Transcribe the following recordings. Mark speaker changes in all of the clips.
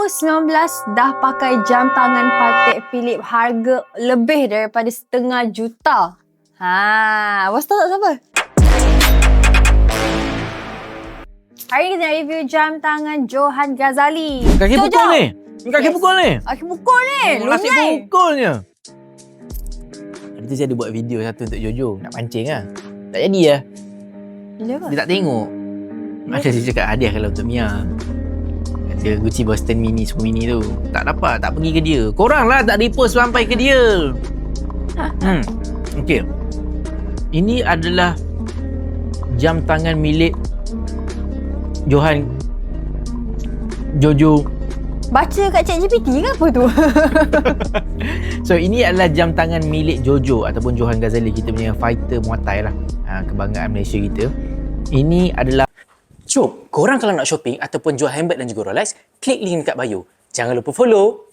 Speaker 1: 2019 dah pakai jam tangan Patek Philippe harga lebih daripada setengah juta. Bos tahu tak siapa? Hari ni kita nak review jam tangan Johann Ghazali.
Speaker 2: Kaki pukul ni. Kaki pukul ni.
Speaker 1: Kaki pukul ni.
Speaker 2: Nasi
Speaker 1: Lunyai.
Speaker 2: pukulnya. Hari tu saya ada buat video satu untuk Jojo. Nak pancing lah. Tak jadi lah. Dia tak tengok. Macam saya cakap hadiah kalau untuk Mia. Dia Gucci Boston Mini, Super Mini tu. Tak dapat, tak pergi ke dia. Korang lah tak repost sampai ke dia. Okey. Ini adalah jam tangan milik Johann Jojo.
Speaker 1: Baca kat ChatGPT ke apa tu?
Speaker 2: So ini adalah jam tangan milik Jojo ataupun Johann Ghazali, kita punya fighter Muay Thai lah. Kebanggaan Malaysia kita. Ini adalah
Speaker 3: Jom, korang kalau nak shopping ataupun jual handbag dan juga Rolex, klik link dekat bio. Jangan lupa follow.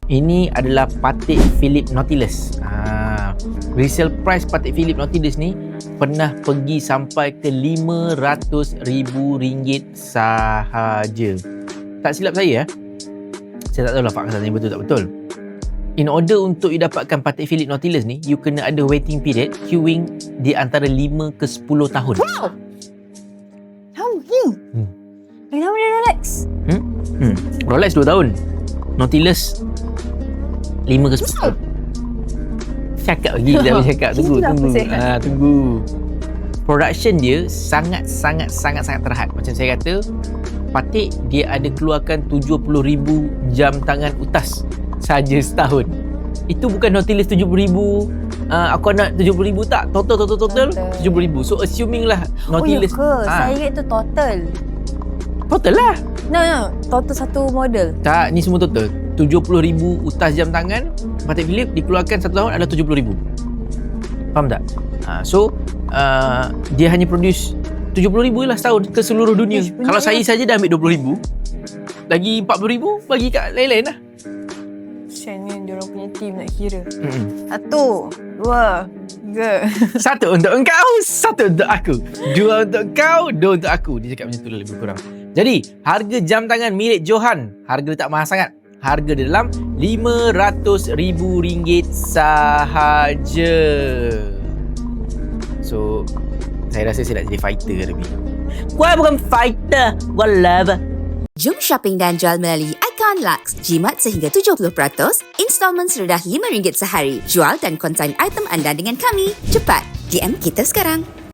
Speaker 2: Ini adalah Patek Philippe Nautilus. Resale price Patek Philippe Nautilus ni pernah pergi sampai ke RM500,000 sahaja. Tak silap saya, saya tak tahu lah fakta ni betul tak betul. In order untuk you dapatkan Patek Philippe Nautilus ni, you kena ada waiting period, queuing di antara 5 ke 10 tahun.
Speaker 1: Wow! Lagi lama dia Rolex.
Speaker 2: Rolex 2 tahun. Nautilus 5 ke 10 tahun. Cakap lagi, dah cakap. Tunggu. Production dia sangat terhad. Macam saya kata, Patek dia ada keluarkan 70,000 jam tangan utas saja setahun. Itu bukan Nautilus 70,000. Aku nak 70,000 tak? Total 70,000. So assuming lah Nautilus.
Speaker 1: Oh ya ke? Saya ingat tu total.
Speaker 2: Total lah.
Speaker 1: No. Total satu model.
Speaker 2: Tak, ni semua total. 70,000 utas jam tangan Patek Philippe dikeluarkan satu tahun adalah 70,000. Faham tak? So dia hanya produce 70,000 lah setahun ke seluruh dunia. Kalau saya saja dah ambil 20,000, lagi 40,000 bagi kat lain-lain lah.
Speaker 1: Kesian ni diorang punya team nak kira. 1, 2, 3.
Speaker 2: 1 untuk engkau, 1 untuk aku. 2 untuk kau, 2 untuk aku. Dia cakap macam tu lah lebih kurang. Jadi, harga jam tangan milik Johann, harga dia tak mahal sangat. Harga dia dalam RM500,000 sahaja. So, saya rasa saya nak jadi fighter lebih. Gua bukan fighter, gua lover.
Speaker 4: Jom shopping dan jual melalui Icon Lux. Jimat sehingga 70%, installment serendah RM5 sehari. Jual dan konsign item anda dengan kami. Cepat, DM kita sekarang.